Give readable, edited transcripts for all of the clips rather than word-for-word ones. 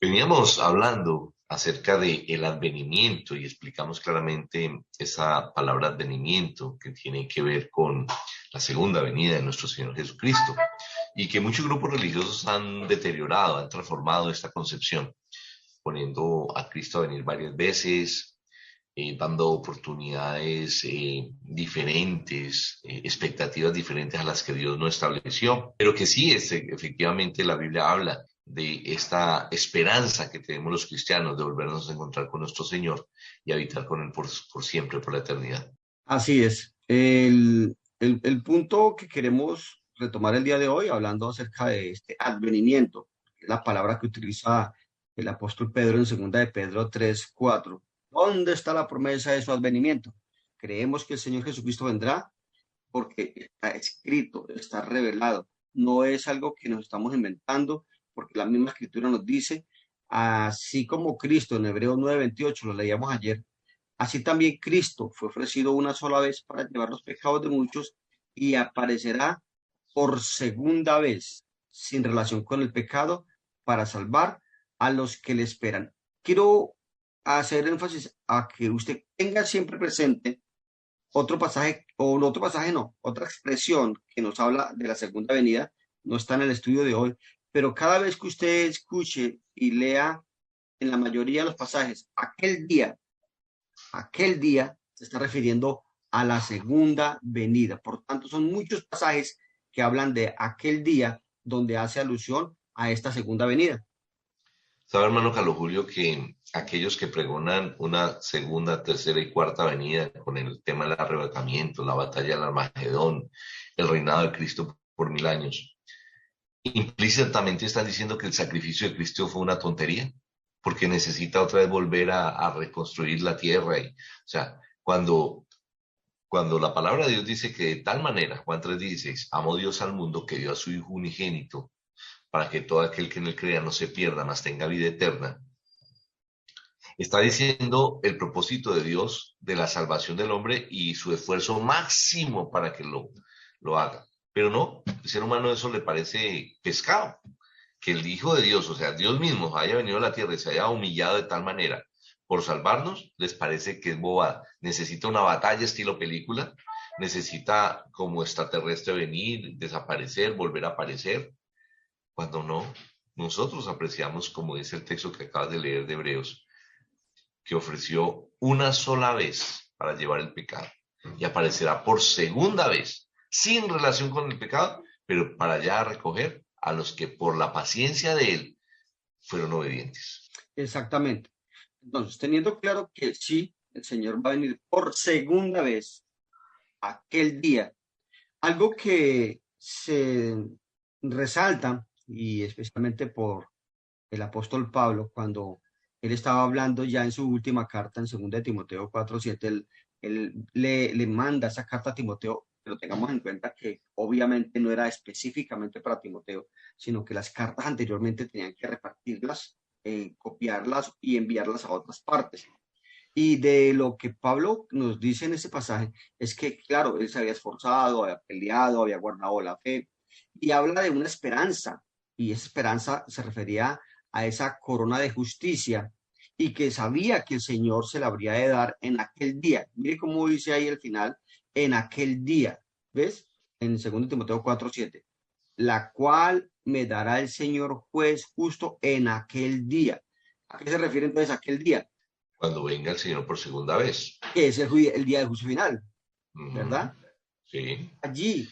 Veníamos hablando acerca de el advenimiento y explicamos claramente esa palabra advenimiento que tiene que ver con la segunda venida de nuestro Señor Jesucristo y que muchos grupos religiosos han deteriorado, han transformado esta concepción, poniendo a Cristo a venir varias veces, dando oportunidades diferentes, expectativas diferentes a las que Dios no estableció, pero que sí, efectivamente la Biblia habla de esta esperanza que tenemos los cristianos de volvernos a encontrar con nuestro Señor y habitar con Él por siempre, por la eternidad. Así es. El punto que queremos retomar el día de hoy, hablando acerca de este advenimiento, la palabra que utiliza el apóstol Pedro en segunda de Pedro 3:4. ¿Dónde está la promesa de su advenimiento? Creemos que el Señor Jesucristo vendrá porque está escrito, está revelado. No es algo que nos estamos inventando, porque la misma escritura nos dice, así como Cristo en Hebreos 9:28, lo leíamos ayer. Así también Cristo fue ofrecido una sola vez para llevar los pecados de muchos y aparecerá por segunda vez sin relación con el pecado para salvar a los que le esperan. Quiero hacer énfasis a que usted tenga siempre presente otro pasaje, o otro pasaje no, otra expresión que nos habla de la segunda venida, no está en el estudio de hoy, pero cada vez que usted escuche y lea en la mayoría de los pasajes, aquel día se está refiriendo a la segunda venida. Por tanto, son muchos pasajes que hablan de aquel día donde hace alusión a esta segunda venida. Sabe, hermano Carlos Julio, que aquellos que pregonan una segunda, tercera y cuarta venida con el tema del arrebatamiento, la batalla del Armagedón, el reinado de Cristo por 1000 años, implícitamente están diciendo que el sacrificio de Cristo fue una tontería, porque necesita otra vez volver a reconstruir la tierra. O sea, cuando la palabra de Dios dice que de tal manera, Juan 3:16, amó Dios al mundo que dio a su Hijo unigénito, para que todo aquel que en él crea no se pierda, mas tenga vida eterna, está diciendo el propósito de Dios de la salvación del hombre y su esfuerzo máximo para que lo haga. Pero no, el ser humano eso le parece pescado. Que el Hijo de Dios, o sea, Dios mismo, haya venido a la tierra y se haya humillado de tal manera por salvarnos, les parece que es bobada. Necesita una batalla estilo película, necesita como extraterrestre venir, desaparecer, volver a aparecer, cuando no, nosotros apreciamos, como dice el texto que acabas de leer de Hebreos, que ofreció una sola vez para llevar el pecado y aparecerá por segunda vez, sin relación con el pecado, pero para ya recoger a los que por la paciencia de él fueron obedientes. Exactamente. Entonces, teniendo claro que sí, el Señor va a venir por segunda vez aquel día, algo que se resalta, y especialmente por el apóstol Pablo, cuando él estaba hablando ya en su última carta, en 2 de Timoteo 4:7, él le manda esa carta a Timoteo, pero tengamos en cuenta que obviamente no era específicamente para Timoteo, sino que las cartas anteriormente tenían que repartirlas, copiarlas y enviarlas a otras partes. Y de lo que Pablo nos dice en ese pasaje es que, claro, él se había esforzado, había peleado, había guardado la fe y habla de una esperanza. Y esa esperanza se refería a esa corona de justicia y que sabía que el Señor se la habría de dar en aquel día. Mire cómo dice ahí al final, en aquel día. ¿Ves? En 2 Timoteo 4:7, la cual me dará el Señor juez justo en aquel día. ¿A qué se refiere entonces aquel día? Cuando venga el Señor por segunda vez. Que es el día del juicio final, Ujú. ¿verdad? Sí.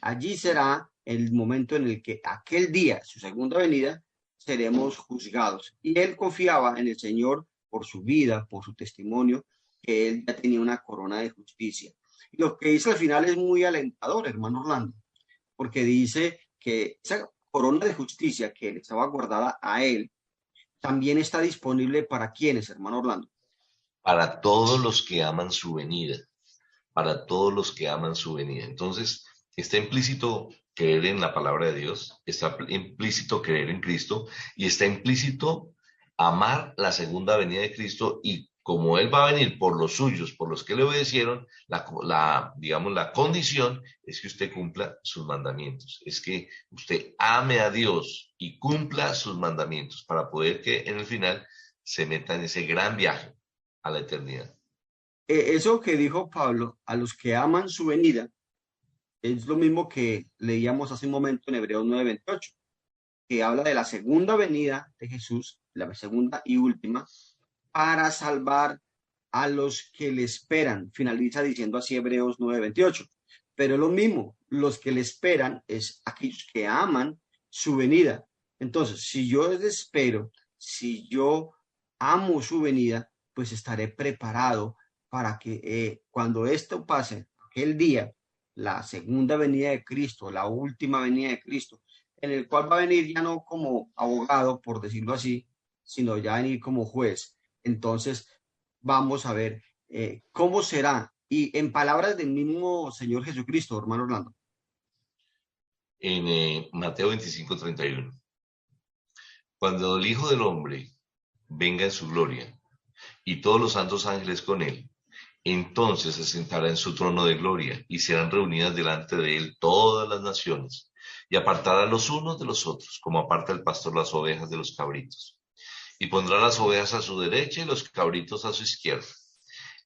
Allí será el momento en el que aquel día, su segunda venida, seremos juzgados. Y él confiaba en el Señor por su vida, por su testimonio, que él ya tenía una corona de justicia. Y lo que dice al final es muy alentador, hermano Orlando, porque dice que esa corona de justicia que le estaba guardada a él, también está disponible para quienes, hermano Orlando. Para todos los que aman su venida, para todos los que aman su venida. Entonces, está implícito creer en la palabra de Dios, está implícito creer en Cristo y está implícito amar la segunda venida de Cristo y como Él va a venir por los suyos, por los que le obedecieron, digamos, la condición es que usted cumpla sus mandamientos, es que usted ame a Dios y cumpla sus mandamientos para poder que en el final se meta en ese gran viaje a la eternidad. Eso que dijo Pablo, a los que aman su venida, es lo mismo que leíamos hace un momento en Hebreos 9:28, que habla de la segunda venida de Jesús, la segunda y última, para salvar a los que le esperan. Finaliza diciendo así Hebreos 9:28. Pero es lo mismo, los que le esperan es aquellos que aman su venida. Entonces, si yo espero, si yo amo su venida, pues estaré preparado para que cuando esto pase, aquel día, la segunda venida de Cristo, la última venida de Cristo, en el cual va a venir ya no como abogado, por decirlo así, sino ya venir como juez. Entonces, vamos a ver cómo será. Y en palabras del mismo Señor Jesucristo, hermano Orlando. En Mateo 25:31. Cuando el Hijo del Hombre venga en su gloria y todos los santos ángeles con él, entonces se sentará en su trono de gloria y serán reunidas delante de él todas las naciones y apartará los unos de los otros, como aparta el pastor las ovejas de los cabritos. Y pondrá las ovejas a su derecha y los cabritos a su izquierda.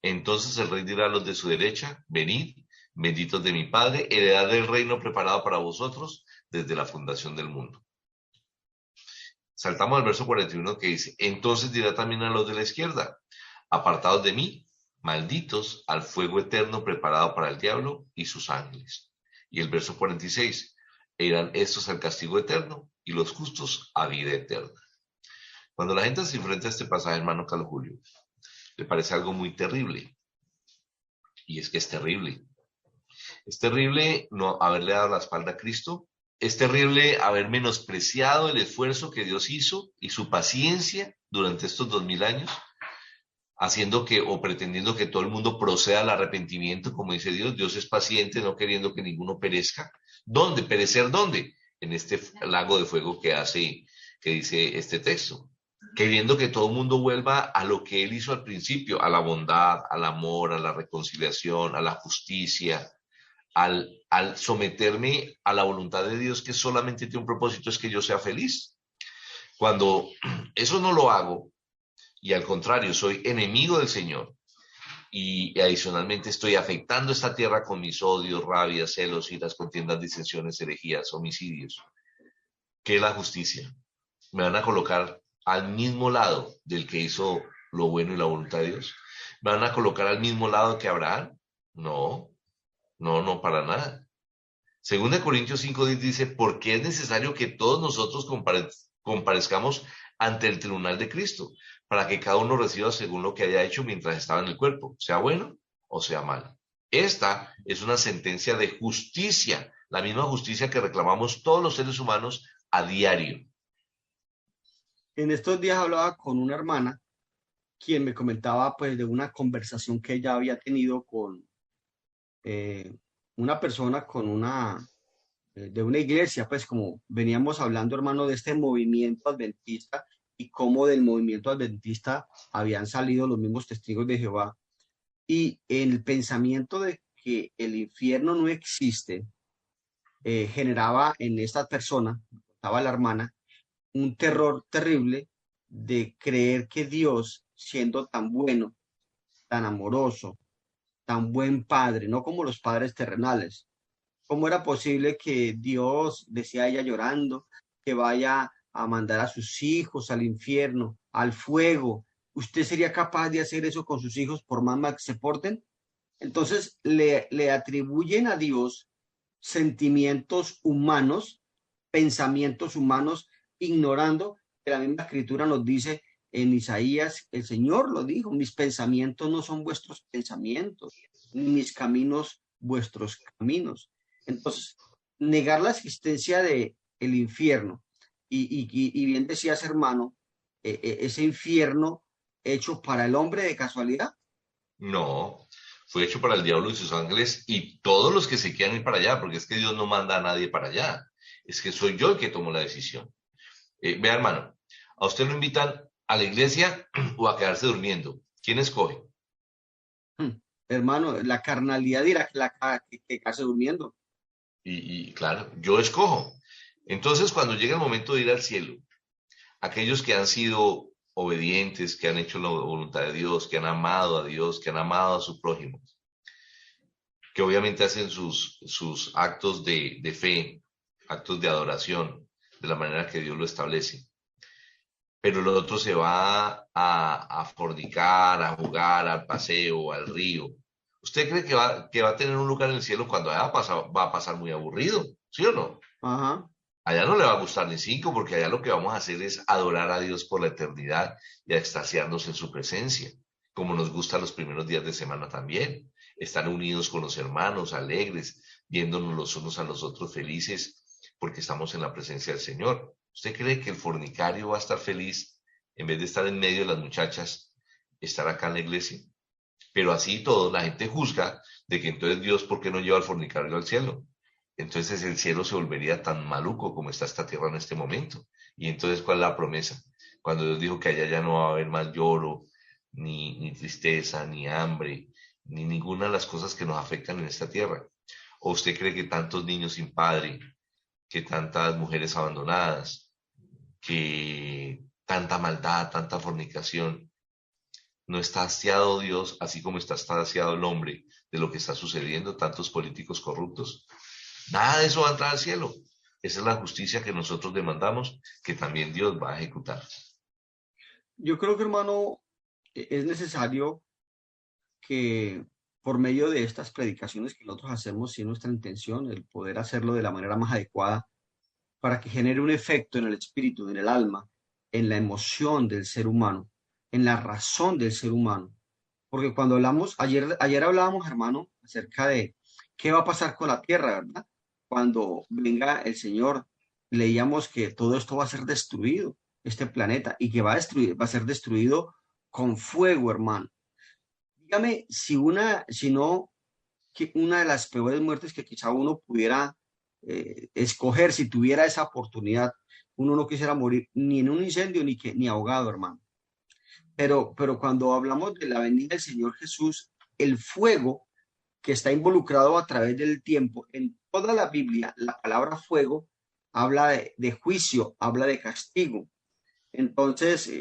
Entonces el rey dirá a los de su derecha: venid, benditos de mi Padre, heredad del reino preparado para vosotros desde la fundación del mundo. Saltamos al verso 41 que dice: entonces dirá también a los de la izquierda: apartados de mí, malditos, al fuego eterno preparado para el diablo y sus ángeles. Y el verso 46: irán estos al castigo eterno y los justos a vida eterna. Cuando la gente se enfrenta a este pasaje, hermano Carlos Julio, le parece algo muy terrible. Y es que es terrible. Es terrible no haberle dado la espalda a Cristo. Es terrible haber menospreciado el esfuerzo que Dios hizo y su paciencia durante estos 2000 años, haciendo que o pretendiendo que todo el mundo proceda al arrepentimiento, como dice Dios. Dios es paciente, no queriendo que ninguno perezca. ¿Dónde? ¿Perecer dónde? En este lago de fuego que dice este texto. Queriendo que todo el mundo vuelva a lo que Él hizo al principio, a la bondad, al amor, a la reconciliación, a la justicia, al someterme a la voluntad de Dios, que solamente tiene un propósito, es que yo sea feliz. Cuando eso no lo hago, y al contrario, soy enemigo del Señor, y adicionalmente estoy afectando esta tierra con mis odios, rabias, celos, iras, contiendas, disensiones, herejías, homicidios, ¿qué es la justicia? ¿Me van a colocar al mismo lado del que hizo lo bueno y la voluntad de Dios? ¿Me van a colocar al mismo lado que Abraham? No, no, para nada. Según de Corintios 5:10 dice: porque es necesario que todos nosotros comparezcamos ante el tribunal de Cristo, para que cada uno reciba según lo que haya hecho mientras estaba en el cuerpo, sea bueno o sea malo. Esta es una sentencia de justicia, la misma justicia que reclamamos todos los seres humanos a diario. En estos días hablaba con una hermana quien me comentaba pues de una conversación que ella había tenido con eh, una persona de una iglesia, pues como veníamos hablando, hermano, de este movimiento adventista y cómo del movimiento adventista habían salido los mismos testigos de Jehová. Y el pensamiento de que el infierno no existe generaba en esta persona, estaba la hermana, un terror terrible de creer que Dios, siendo tan bueno, tan amoroso, tan buen padre, no como los padres terrenales, ¿cómo era posible que Dios, decía ella llorando, que vaya a mandar a sus hijos al infierno, al fuego? ¿Usted sería capaz de hacer eso con sus hijos por más mal que se porten? Entonces le atribuyen a Dios sentimientos humanos, pensamientos humanos, ignorando que la misma escritura nos dice en Isaías, el Señor lo dijo: mis pensamientos no son vuestros pensamientos, ni mis caminos vuestros caminos. Entonces, negar la existencia de el infierno, y bien decías, hermano, ese infierno hecho para el hombre de casualidad. No, fue hecho para el diablo y sus ángeles y todos los que se quieran ir para allá, porque es que Dios no manda a nadie para allá. Es que soy yo el que tomo la decisión. Vea, hermano, a usted lo invitan a la iglesia o a quedarse durmiendo. ¿Quién escoge? Hmm. Hermano, la carnalidad dirá que case durmiendo. Y claro, yo escojo. Entonces, cuando llega el momento de ir al cielo, aquellos que han sido obedientes, que han hecho la voluntad de Dios, que han amado a Dios, que han amado a su prójimo, que obviamente hacen sus actos de fe, actos de adoración, de la manera que Dios lo establece. Pero el otro se va a fornicar, a jugar, al paseo, al río. ¿Usted cree que va a tener un lugar en el cielo cuando allá va a pasar muy aburrido? ¿Sí o no? Ajá. Allá no le va a gustar ni cinco, porque allá lo que vamos a hacer es adorar a Dios por la eternidad y a extasiarnos en su presencia, como nos gusta los primeros días de semana también. Estar unidos con los hermanos, alegres, viéndonos los unos a los otros felices, porque estamos en la presencia del Señor. ¿Usted cree que el fornicario va a estar feliz en vez de estar en medio de las muchachas, estar acá en la iglesia? Pero así todo, la gente juzga de que entonces Dios, ¿por qué no lleva al fornicario al cielo? Entonces el cielo se volvería tan maluco como está esta tierra en este momento. Y entonces, ¿cuál es la promesa? Cuando Dios dijo que allá ya no va a haber más lloro, ni tristeza, ni hambre, ni ninguna de las cosas que nos afectan en esta tierra. ¿O usted cree que tantos niños sin padre, que tantas mujeres abandonadas, que tanta maldad, tanta fornicación, no está hastiado Dios, así como está hastiado el hombre de lo que está sucediendo, tantos políticos corruptos? Nada de eso va a entrar al cielo. Esa es la justicia que nosotros demandamos, que también Dios va a ejecutar. Yo creo que, hermano, es necesario que por medio de estas predicaciones que nosotros hacemos, si es nuestra intención, el poder hacerlo de la manera más adecuada, para que genere un efecto en el espíritu, en el alma, en la emoción del ser humano, en la razón del ser humano. Porque cuando hablamos, ayer hablábamos, hermano, acerca de qué va a pasar con la tierra, ¿verdad? Cuando venga el Señor, leíamos que todo esto va a ser destruido, este planeta, y que va a ser destruido con fuego, hermano. Dígame si no, que una de las peores muertes que quizá uno pudiera escoger, si tuviera esa oportunidad, uno no quisiera morir ni en un incendio ni ahogado, hermano. Pero cuando hablamos de la venida del Señor Jesús, el fuego que está involucrado a través del tiempo, en toda la Biblia, la palabra fuego habla de juicio, habla de castigo. Entonces,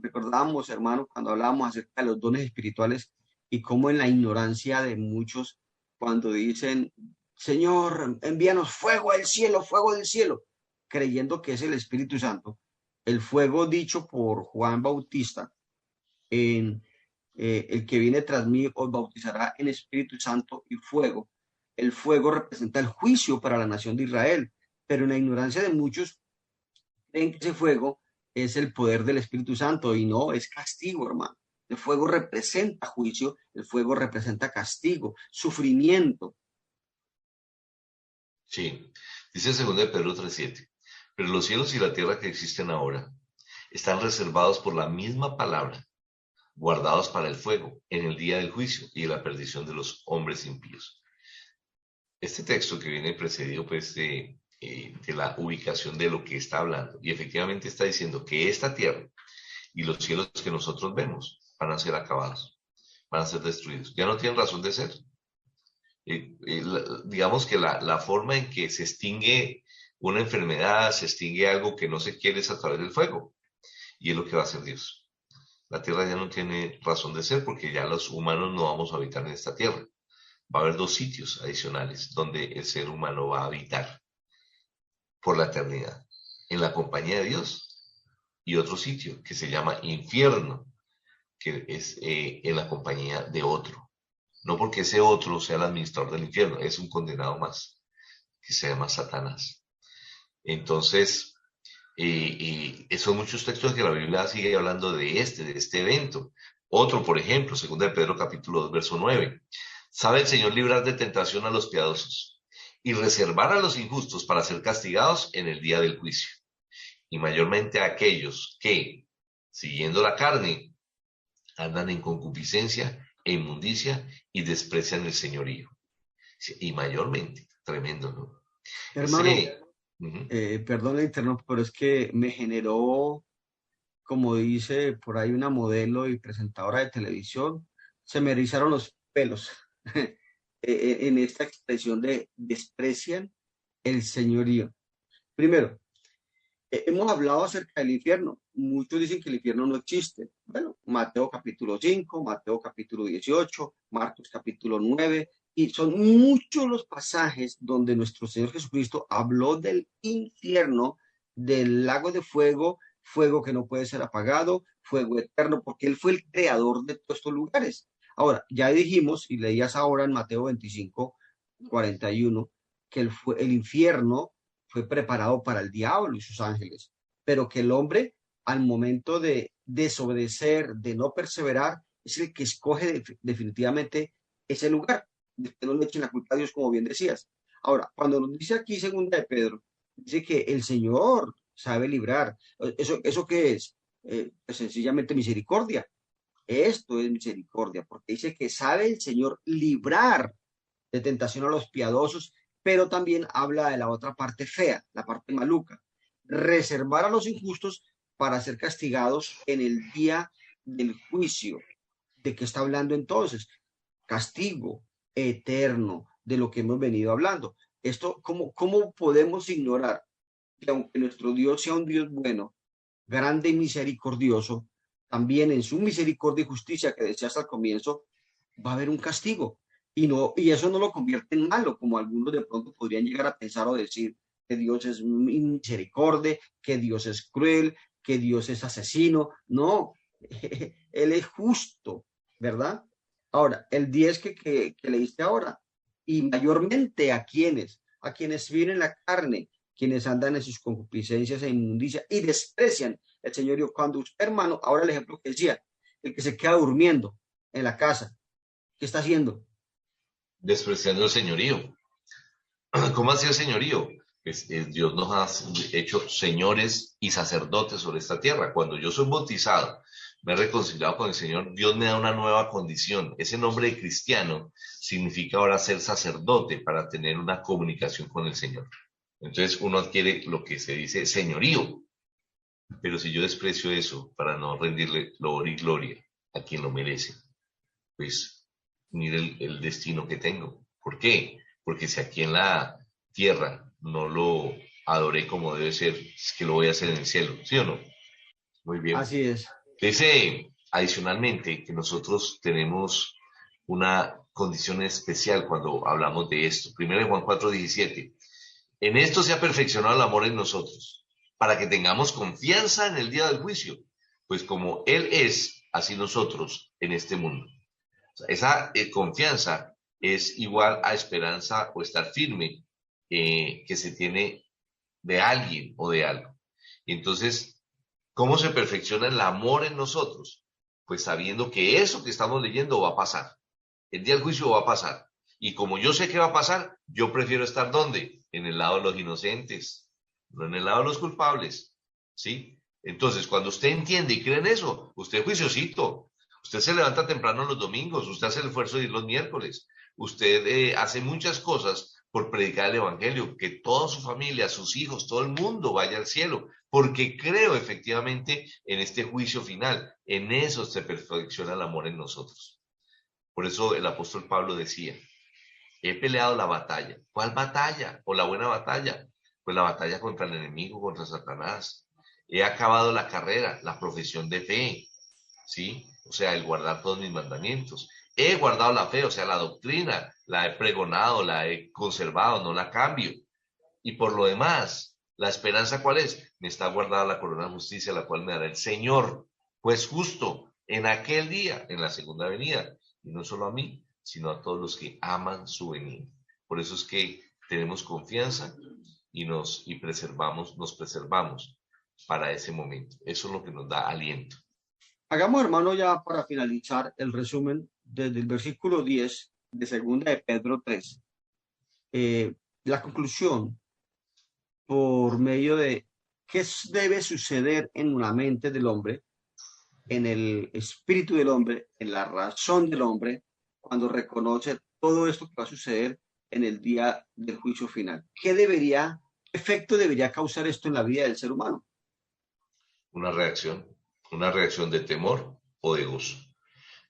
recordábamos, hermano, cuando hablábamos acerca de los dones espirituales y cómo en la ignorancia de muchos, cuando dicen, Señor, envíanos fuego del cielo, creyendo que es el Espíritu Santo, el fuego dicho por Juan Bautista, en el que viene tras mí os bautizará en Espíritu Santo y fuego. El fuego representa el juicio para la nación de Israel, pero en la ignorancia de muchos creen que ese fuego es el poder del Espíritu Santo y no, es castigo, hermano. El fuego representa juicio, el fuego representa castigo, sufrimiento. Sí, dice 2 de Pedro 3:7. Pero los cielos y la tierra que existen ahora están reservados por la misma palabra, guardados para el fuego, en el día del juicio y de la perdición de los hombres impíos. Este texto que viene precedido pues de la ubicación de lo que está hablando, y efectivamente está diciendo que esta tierra y los cielos que nosotros vemos van a ser acabados, van a ser destruidos. Ya no tienen razón de ser. Digamos que la forma en que se extingue una enfermedad, se extingue algo que no se quiere es a través del fuego, y es lo que va a hacer Dios. La tierra ya no tiene razón de ser porque ya los humanos no vamos a habitar en esta tierra. Va a haber dos sitios adicionales donde el ser humano va a habitar por la eternidad, en la compañía de Dios, y otro sitio que se llama infierno, que es en la compañía de otro. No porque ese otro sea el administrador del infierno, es un condenado más, que se llama Satanás. Entonces, son muchos textos que la Biblia sigue hablando de este evento. Otro, por ejemplo, 2 de Pedro capítulo 2, verso 9. Sabe el Señor librar de tentación a los piadosos y reservar a los injustos para ser castigados en el día del juicio. Y mayormente a aquellos que, siguiendo la carne, andan en concupiscencia e inmundicia y desprecian el señorío. Y mayormente, tremendo, ¿no? Hermano, Ese, uh -huh. perdón la interrumpo, pero es que me generó como dice por ahí una modelo y presentadora de televisión, se me erizaron los pelos en esta expresión de desprecian el señorío. Primero, hemos hablado acerca del infierno. Muchos dicen que el infierno no existe. Bueno, Mateo capítulo 5, Mateo capítulo 18, Marcos capítulo 9, y son muchos los pasajes donde nuestro Señor Jesucristo habló del infierno, del lago de fuego, fuego que no puede ser apagado, fuego eterno, porque Él fue el creador de todos estos lugares. Ahora, ya dijimos, y leías ahora en Mateo 25, 41, que el infierno fue preparado para el diablo y sus ángeles, pero que el hombre al momento de desobedecer, de no perseverar, es el que escoge definitivamente ese lugar. Que no le echen la culpa a Dios, como bien decías. Ahora, cuando nos dice aquí segunda de Pedro, dice que el Señor sabe librar. ¿Eso qué es? Pues sencillamente misericordia. Esto es misericordia, porque dice que sabe el Señor librar de tentación a los piadosos, pero también habla de la otra parte fea, la parte maluca, reservar a los injustos para ser castigados en el día del juicio. ¿De qué está hablando entonces? Castigo eterno de lo que hemos venido hablando. Esto, ¿cómo podemos ignorar que aunque nuestro Dios sea un Dios bueno, grande y misericordioso, también en su misericordia y justicia que decías al comienzo, va a haber un castigo? Y eso no lo convierte en malo, como algunos de pronto podrían llegar a pensar o decir que Dios es misericordia, que Dios es cruel, que Dios es asesino. No, Él es justo, ¿verdad? Ahora, el 10 que leíste ahora, y mayormente a quienes viven la carne, quienes andan en sus concupiscencias e inmundicia y desprecian el señorío. Cuando usted, hermano, ahora el ejemplo que decía, el que se queda durmiendo en la casa, ¿qué está haciendo? Despreciando el señorío. ¿Cómo hacía el señorío? Pues, Dios nos ha hecho señores y sacerdotes sobre esta tierra. Cuando yo soy bautizado, me he reconciliado con el Señor, Dios me da una nueva condición. Ese nombre de cristiano significa ahora ser sacerdote para tener una comunicación con el Señor. Entonces uno adquiere lo que se dice señorío. Pero si yo desprecio eso para no rendirle gloria y gloria a quien lo merece, pues mire el destino que tengo. ¿Por qué? Porque si aquí en la tierra no lo adoré como debe ser, es que lo voy a hacer en el cielo, ¿sí o no? Muy bien. Así es. Dice adicionalmente que nosotros tenemos una condición especial cuando hablamos de esto. Primero Juan 4:17. En esto se ha perfeccionado el amor en nosotros, para que tengamos confianza en el día del juicio, pues como Él es, así nosotros en este mundo. O sea, esa confianza es igual a esperanza o estar firme que se tiene de alguien o de algo. Y entonces, ¿cómo se perfecciona el amor en nosotros? Pues sabiendo que eso que estamos leyendo va a pasar. El día del juicio va a pasar. Y como yo sé que va a pasar, yo prefiero estar ¿dónde? En el lado de los inocentes, no en el lado de los culpables. ¿Sí? Entonces, cuando usted entiende y cree en eso, usted es juiciosito. Usted se levanta temprano los domingos, usted hace el esfuerzo de ir los miércoles, usted hace muchas cosas por predicar el evangelio, que toda su familia, sus hijos, todo el mundo vaya al cielo, porque creo efectivamente en este juicio final. En eso se perfecciona el amor en nosotros. Por eso el apóstol Pablo decía, he peleado la batalla. ¿Cuál batalla? ¿O la buena batalla? Pues la batalla contra el enemigo, contra Satanás. He acabado la carrera, la profesión de fe, ¿sí? O sea, el guardar todos mis mandamientos. He guardado la fe, o sea, la doctrina, la he pregonado, la he conservado, no la cambio. Y por lo demás, ¿la esperanza cuál es? Me está guardada la corona de justicia, la cual me dará el Señor, pues justo en aquel día, en la segunda venida. Y no solo a mí, sino a todos los que aman su venida. Por eso es que tenemos confianza y nos preservamos para ese momento. Eso es lo que nos da aliento. Hagamos, hermano, ya para finalizar el resumen desde el versículo 10 de segunda de Pedro 3. La conclusión por medio de qué debe suceder en la mente del hombre, en el espíritu del hombre, en la razón del hombre, cuando reconoce todo esto que va a suceder en el día del juicio final. ¿Qué efecto debería causar esto en la vida del ser humano? Una reacción. una reacción de temor o de gozo.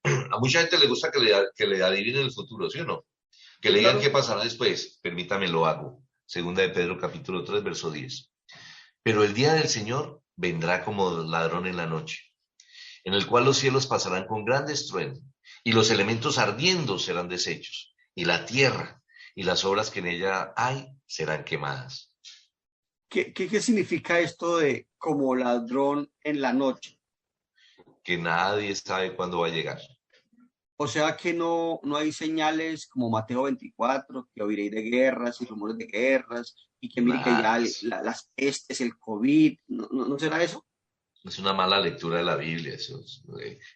A mucha gente le gusta que le adivinen el futuro, ¿sí o no? Que Sí, le digan claro. qué pasará después. Permítame, lo hago. Segunda de Pedro, capítulo 3, verso 10. Pero el día del Señor vendrá como ladrón en la noche, en el cual los cielos pasarán con gran estruendo, y los elementos ardiendo serán deshechos, y la tierra y las obras que en ella hay serán quemadas. ¿Qué significa esto de como ladrón en la noche? Que nadie sabe cuándo va a llegar. O sea que no hay señales como Mateo 24, que oiréis de guerras y rumores de guerras, y que mire que ya Nada. las pestes, el COVID, ¿no será eso? Es una mala lectura de la Biblia. Eso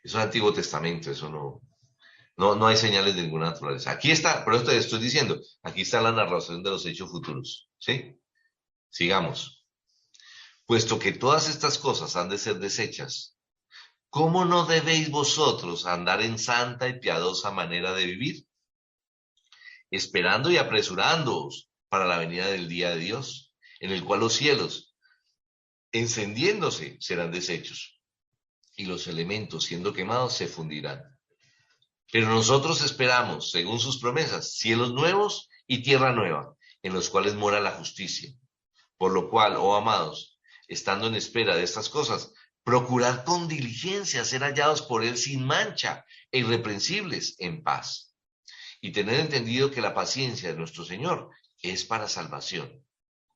es Antiguo Testamento. Eso no hay señales de ninguna naturaleza. Aquí está, por eso te estoy diciendo, aquí está la narración de los hechos futuros. ¿Sí? Sigamos. Puesto que todas estas cosas han de ser deshechas, ¿cómo no debéis vosotros andar en santa y piadosa manera de vivir, esperando y apresurándoos para la venida del día de Dios, en el cual los cielos, encendiéndose, serán deshechos, y los elementos, siendo quemados, se fundirán? Pero nosotros esperamos, según sus promesas, cielos nuevos y tierra nueva, en los cuales mora la justicia. Por lo cual, oh amados, estando en espera de estas cosas, procurad con diligencia ser hallados por él sin mancha e irreprensibles en paz. Y tened entendido que la paciencia de nuestro Señor es para salvación.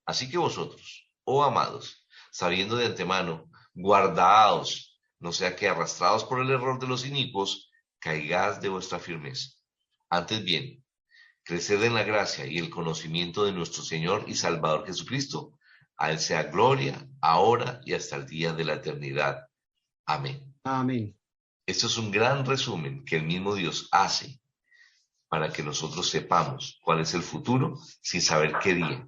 Así que vosotros, oh amados, sabiendo de antemano, guardaos, no sea que arrastrados por el error de los inicuos, caigáis de vuestra firmeza. Antes bien, creced en la gracia y el conocimiento de nuestro Señor y Salvador Jesucristo. A Él sea gloria, ahora y hasta el día de la eternidad. Amén. Amén. Esto es un gran resumen que el mismo Dios hace para que nosotros sepamos cuál es el futuro sin saber qué día,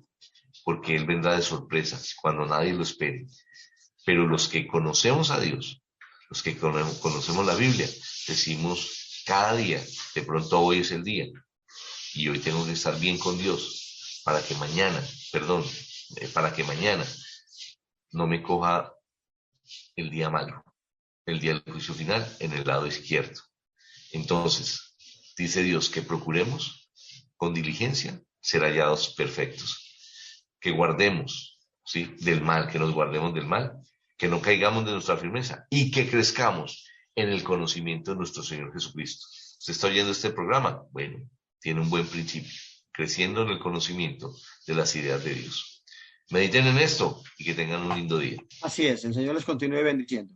porque Él vendrá de sorpresas cuando nadie lo espere. Pero los que conocemos a Dios, los que conocemos la Biblia, decimos cada día, de pronto hoy es el día, y hoy tengo que estar bien con Dios para que mañana, perdón, para que mañana no me coja el día malo, el día del juicio final en el lado izquierdo. Entonces, dice Dios que procuremos con diligencia ser hallados perfectos, que guardemos, ¿sí?, del mal, que nos guardemos del mal, que no caigamos de nuestra firmeza y que crezcamos en el conocimiento de nuestro Señor Jesucristo. ¿Usted está oyendo este programa? Bueno, tiene un buen principio, creciendo en el conocimiento de las ideas de Dios. Mediten en esto y que tengan un lindo día. Así es, el Señor les continúe bendiciendo.